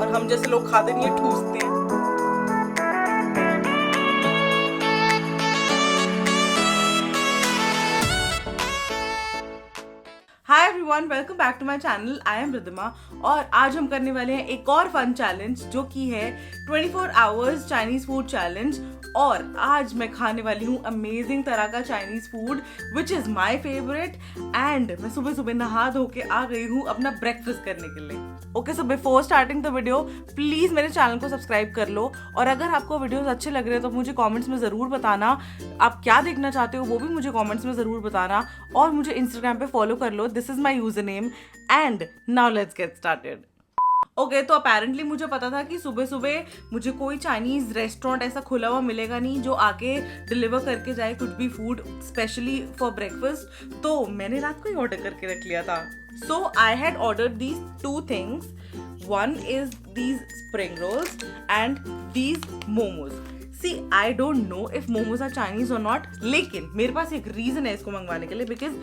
और हम जैसे लोग खाते नहीं है, ठूसते हैं। Hi everyone, welcome back to my channel. I am Riddhima और आज हम करने वाले हैं एक और फन चैलेंज जो कि है 24 आवर्स चाइनीज फूड चैलेंज। और आज मैं खाने वाली हूँ अमेजिंग तरह का Chinese food which is my favourite. And मैं सुबह सुबह नहा धो के आ गई हूँ अपना ब्रेकफास्ट करने के लिए। Okay, so before starting the video please मेरे चैनल को सब्सक्राइब कर लो। और अगर आपको वीडियोस अच्छे लग रहे हैं तो मुझे कमेंट्स में जरूर बताना। आप क्या देखना चाहते हो वो भी मुझे कमेंट्स में जरूर बताना। और मुझे इंस्टाग्राम पे फॉलो कर लो, this is my user name. And now let's get started. Okay, तो अपेरेंटली मुझे पता था कि सुबह सुबह मुझे कोई चाइनीज रेस्टोरेंट ऐसा खुला हुआ मिलेगा नहीं जो आके डिलीवर करके जाए कुछ भी फूड स्पेशली फॉर ब्रेकफास्ट। तो मैंने रात को ही ऑर्डर करके रख लिया था। So I had ordered these two things. One is these spring rolls and these momos. See, I don't know if momos are Chinese or not, लेकिन मेरे पास एक रीजन है इसको मंगवाने के लिए, because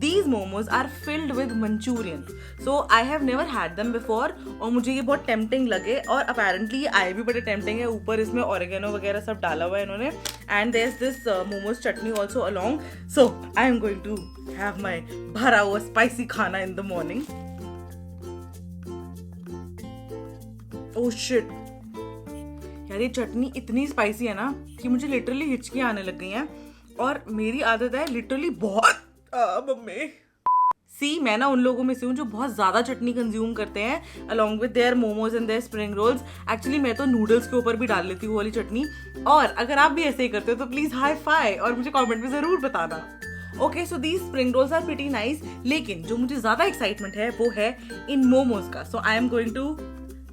these momos are filled with Manchurians. So I have never had them before और मुझे ये बहुत tempting लगे और apparently ये आए भी बड़े tempting है। ऊपर इसमें oregano वगैरह सब डाला हुआ है इन्होंने। And there's this momos chutney also along. So I am going to have my भरा हुआ spicy खाना in the morning. Oh shit! यार ये चटनी इतनी स्पाइसी है ना कि मुझे लिटरली हिचकियां आने लग गई हैं। और मेरी आदत है लिटरली बहुत मम्मी सी मैं ना उन लोगों में से हूँ जो बहुत ज्यादा चटनी कंज्यूम करते हैं along with their momos and their spring rolls. Actually मैं तो नूडल्स के ऊपर भी डाल लेती हूँ वाली चटनी। और अगर आप भी ऐसे ही करते हो तो प्लीज हाई फाई और मुझे कॉमेंट में जरूर बताना। Okay, so these spring rolls are pretty nice, लेकिन जो मुझे ज्यादा एक्साइटमेंट है वो है इन मोमोज का। So I am going to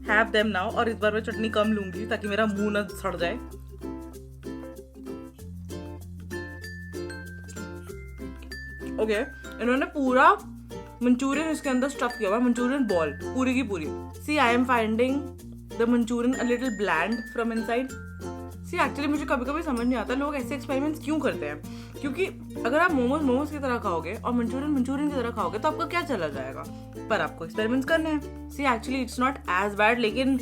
have them now। और इस बार मैं चटनी कम लूंगी ताकि मेरा मुंह ना सड़ जाए। ओके, इन्होंने पूरा मंचूरियन इसके अंदर स्टफ किया हुआ है, मंचूरियन बॉल पूरी की पूरी। See I am finding the Manchurian a little bland from inside. See actually मुझे कभी कभी समझ नहीं आता लोग ऐसे एक्सपेरिमेंट्स क्यों करते हैं, क्योंकि अगर आप मोमोज की तरह खाओगे और मंचूरियन की तरह खाओगे तो आपका क्या चला जाएगा। पर आपको एक्सपेरिमेंट्स करने हैं। See actually it's not as bad, लेकिन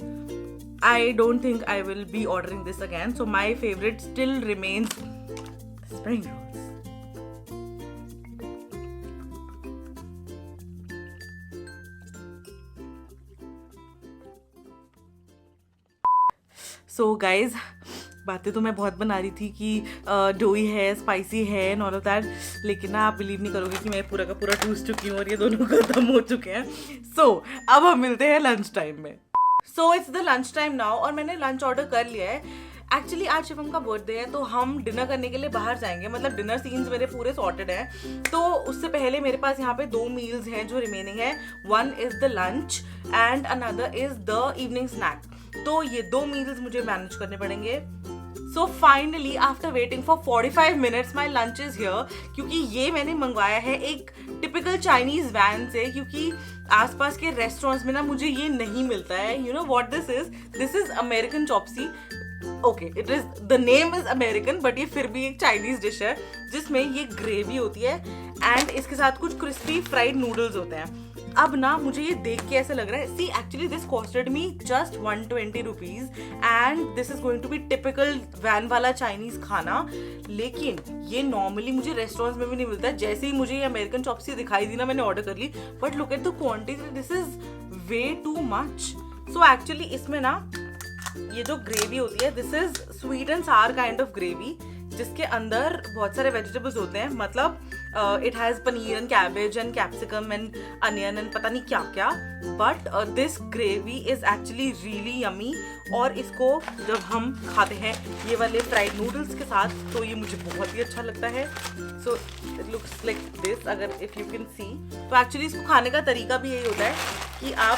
I don't think I will be ordering this again. So my favourite still remains spring rolls. So guys, बातें तो मैं बहुत बना रही थी कि डोई है, स्पाइसी है एंड ऑल ऑफ दैट, लेकिन ना आप बिलीव नहीं करोगे कि मैं पूरा का पूरा ठूस चुकी हूँ और ये दोनों खत्म हो चुके हैं। सो अब हम मिलते हैं लंच टाइम में। So it's the lunch time now और मैंने लंच ऑर्डर कर लिया है। एक्चुअली आज शिवम का बर्थडे है तो हम डिनर करने के लिए बाहर जाएंगे, मतलब डिनर सीन्स मेरे पूरे सॉर्टेड हैं। तो उससे पहले मेरे पास यहाँ पे 2 मील्स हैं जो रिमेनिंग है। One is the lunch and another is the evening snack. तो ये 2 मील्स मुझे मैनेज करने पड़ेंगे। So finally after waiting for 45 minutes my lunch is here. क्योंकि ये मैंने मंगवाया है एक टिपिकल चाइनीज वैन से, क्योंकि आसपास के रेस्टोरेंट्स में ना मुझे ये नहीं मिलता है। You know what this is American chop suey. Okay, it is the name is American but ये फिर भी एक चाइनीज डिश है जिसमें ये ग्रेवी होती है एंड इसके साथ कुछ क्रिस्पी फ्राइड नूडल्स होते हैं। अब ना मुझे ये देख के ऐसा लग रहा है, see actually this costed me just 120 rupees and this is going to be typical van वाला चाइनीज खाना। लेकिन ये नॉर्मली मुझे रेस्टोरेंट्स में भी नहीं मिलता है। जैसे ही मुझे ये अमेरिकन चॉपसी दिखाई दी ना मैंने ऑर्डर कर ली, but look at the quantity, this is way too much. So actually इसमें ना ये जो ग्रेवी होती है this is sweet and sour kind of gravy जिसके अंदर बहुत सारे वेजिटेबल्स होते हैं। मतलब it has paneer and cabbage and capsicum and onion and पता नहीं क्या क्या, but this gravy is actually really yummy. और इसको जब हम खाते हैं ये वाले फ्राइड नूडल्स के साथ तो ये मुझे बहुत ही अच्छा लगता है। So it looks like this, अगर इफ यू कैन सी। तो एक्चुअली इसको खाने का तरीका भी यही होता है कि आप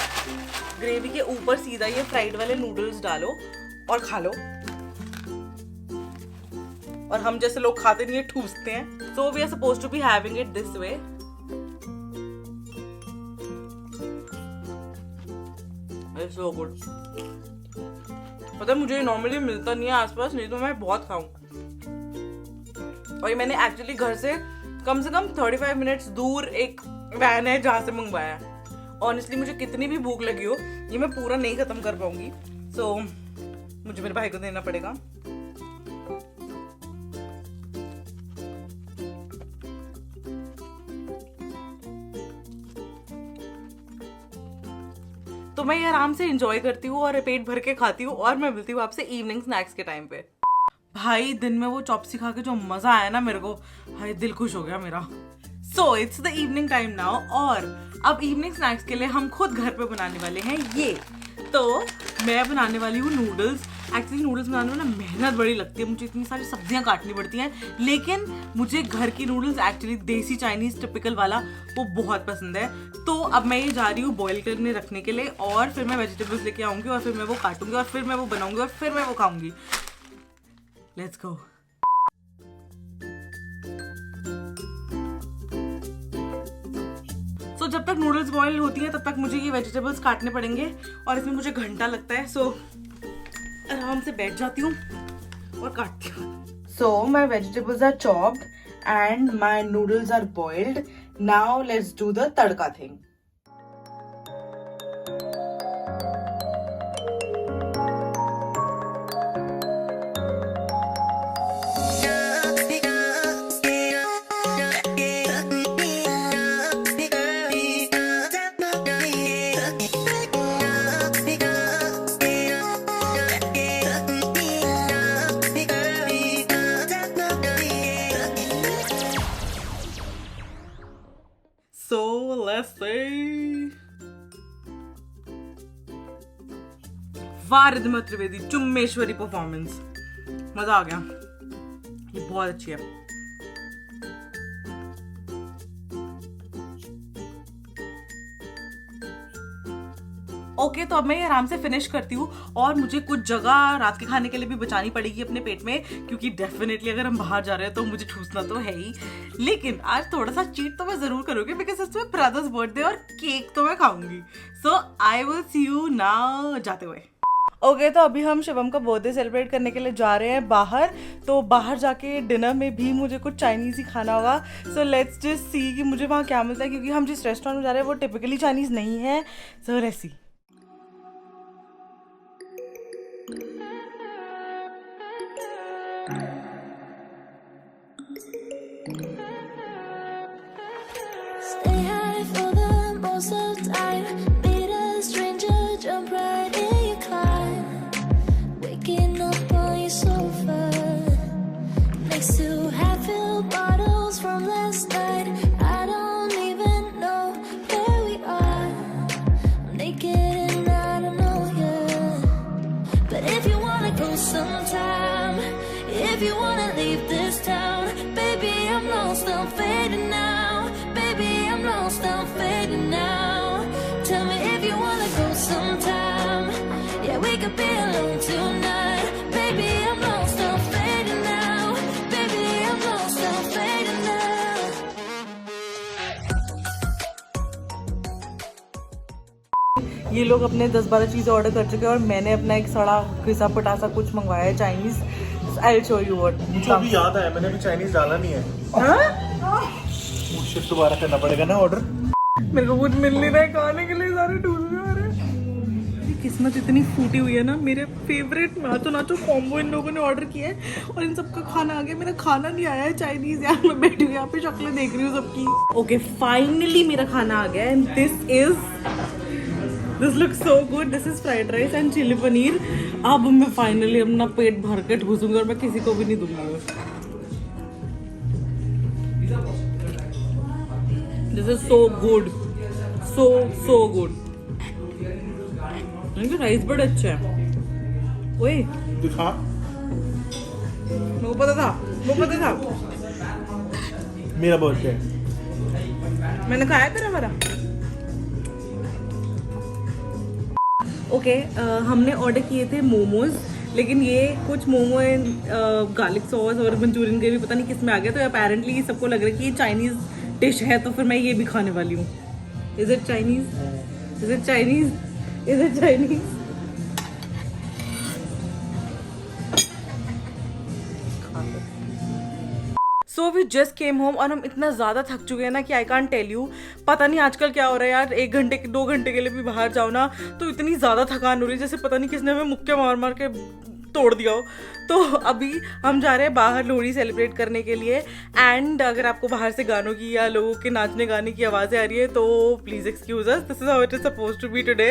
ग्रेवी के ऊपर सीधा ये फ्राइड वाले नूडल्स डालो और खा लो। और हम जैसे लोग खाते नहीं है, ठूसते हैं। So we are supposed to be having it this way. It's so good. पता है मुझे नॉर्मली मिलता नहीं है आसपास, नहीं तो मैं बहुत खाऊं। और ये मैंने एक्चुअली घर से कम 35 मिनट्स दूर एक वैन है जहाँ से मंगवाया है। ऑनेस्टली मुझे कितनी भी भूख लगी हो ये मैं पूरा नहीं खत्म कर पाऊंगी, सो मुझे मेरे भाई को देना पड़ेगा। तो मैं ये आराम से एंजॉय करती हूँ और पेट भर के खाती हूँ, और मैं मिलती हूँ आपसे इवनिंग स्नैक्स के टाइम पे। भाई दिन में वो चॉप्सी खा के जो मजा आया ना मेरे को, भाई दिल खुश हो गया मेरा। So it's the evening time now, और अब इवनिंग स्नैक्स के लिए हम खुद घर पे बनाने वाले हैं ये। तो मैं बनाने वाली हूँ नूडल्स। एक्चुअली नूडल्स बनाने में ना मेहनत बड़ी लगती है, मुझे इतनी सारी सब्जियां काटनी पड़ती हैं, लेकिन मुझे घर की नूडल्स एक्चुअली देसी चाइनीज टिपिकल वाला वो बहुत पसंद है। तो अब मैं ये जा रही हूँ बॉईल करने रखने के लिए, और फिर मैं वेजिटेबल्स लेके आऊँगी, और फिर मैं वो काटूंगी, और फिर मैं वो बनाऊंगी, और फिर मैं वो खाऊंगी। Let's go. तो जब तक नूडल्स बॉईल होती हैं तब तक मुझे ये वेजिटेबल्स काटने पड़ेंगे, और इसमें मुझे घंटा लगता है। सो आराम से बैठ जाती हूँ और काटती हूँ। So my vegetables are chopped and my noodles are boiled. Now let's do the tadka thing. So let's see. वाह रिद्धिमा त्रिवेदी, चुम्मेश्वरी परफॉर्मेंस, मजा आ गया, ये बहुत अच्छी है। ओके तो अब मैं आराम से फिनिश करती हूँ, और मुझे कुछ जगह रात के खाने के लिए भी बचानी पड़ेगी अपने पेट में, क्योंकि डेफिनेटली अगर हम बाहर जा रहे हैं तो मुझे ठूसना तो है ही। लेकिन आज थोड़ा सा चीट तो मैं जरूर करूँगी, बिकॉज इसमें ब्रदर्स बर्थडे और केक तो मैं खाऊंगी। So I will see you now जाते हुए। ओके तो अभी हम शिवम का बर्थडे सेलिब्रेट करने के लिए जा रहे हैं बाहर। तो बाहर जाके डिनर में भी मुझे कुछ चाइनीज ही खाना होगा। सो लेट्स जस्ट सी कि मुझे वहाँ क्या मिलता है, क्योंकि हम जिस रेस्टोरेंट में जा रहे हैं वो टिपिकली चाइनीज नहीं है। So let's see. Stay high for the most of the time. Meet a stranger, jump right in your climb. Waking up on your sofa, next to half-filled bottles from last night. I don't even know where we are. I'm naked and I don't know you. But if you wanna go sometime, if you wanna leave this town, baby I'm lost, I'm fading now. I'm lost, I'm fading now. Tell me if you wanna go sometime. Yeah, we could be alone tonight. Baby, I'm lost, I'm fading now. Baby, I'm lost, I'm fading now. ये लोग अपने 10-12 चीज़ें order कर चुके हैं, और मैंने अपना एक सड़ा घिसा पटासा कुछ मंगवाया है Chinese. I will show you what. मुझे अभी याद आया, मैंने भी चाइनीज डाला नहीं है। हाँ? शिफ्ट दोबारा करना पड़ेगा ना ऑर्डर। मेरे को कुछ मिल नहीं रहा है खाने के लिए, सारे ढूंढ रहे हैं। किस्मत इतनी फूटी हुई है ना। मेरे फेवरेट नाचो नाचो कॉम्बो इन लोगों ने ऑर्डर किया है, और इन सबका खाना आ गया, मेरा खाना नहीं आया है चाइनीज। यार मैं बैठी हुई यहाँ पे शक्लें देख रही हूँ सबकी। ओके फाइनली मेरा खाना आ गया, and this looks so good. This is fried rice and chilli paneer. अब मैं फाइनली अपना पेट भर के ठूसूंगी, और मैं किसी को भी नहीं दूंगी। This is so good, so good. इनके राइस बड़े अच्छे हैं। ओए दिखा, मेरे को पता था मेरा बर्थडे मैंने खाया तेरा वाला। ओके हमने ऑर्डर किए थे मोमोज, लेकिन ये कुछ मोमो एंड गार्लिक सॉस और मंचूरियन के भी पता नहीं किस में आ गया। तो अपेरेंटली सबको लग रहा है कि ये चाइनीज डिश है, तो फिर मैं ये भी खाने वाली हूँ। Is it Chinese? Is it Chinese? Is it Chinese? So we just came home और हम इतना ज़्यादा थक चुके हैं ना कि आई कांट टेल यू। पता नहीं आजकल क्या हो रहा है यार, 1 घंटे 2 घंटे के लिए भी बाहर जाओ ना तो इतनी ज़्यादा थकान हो रही है जैसे पता नहीं किसने हमें मुक्के मार मार के तोड़ दिया हो। तो अभी हम जा रहे हैं बाहर लोहड़ी सेलिब्रेट करने के लिए। एंड अगर आपको बाहर से गानों की या लोगों के नाचने गाने की आवाज़ें आ रही है तो please excuse us, this is how it is suppose to be today.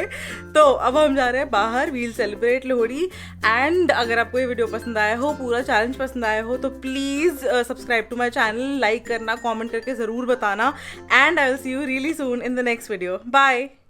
तो अब हम जा रहे हैं बाहर, वील सेलिब्रेट लोहड़ी। एंड अगर आपको ये वीडियो पसंद आया हो, पूरा चैलेंज पसंद आया हो, तो please subscribe to my channel, like करना, कॉमेंट करके ज़रूर बताना। And I will see you really soon in the next video. Bye.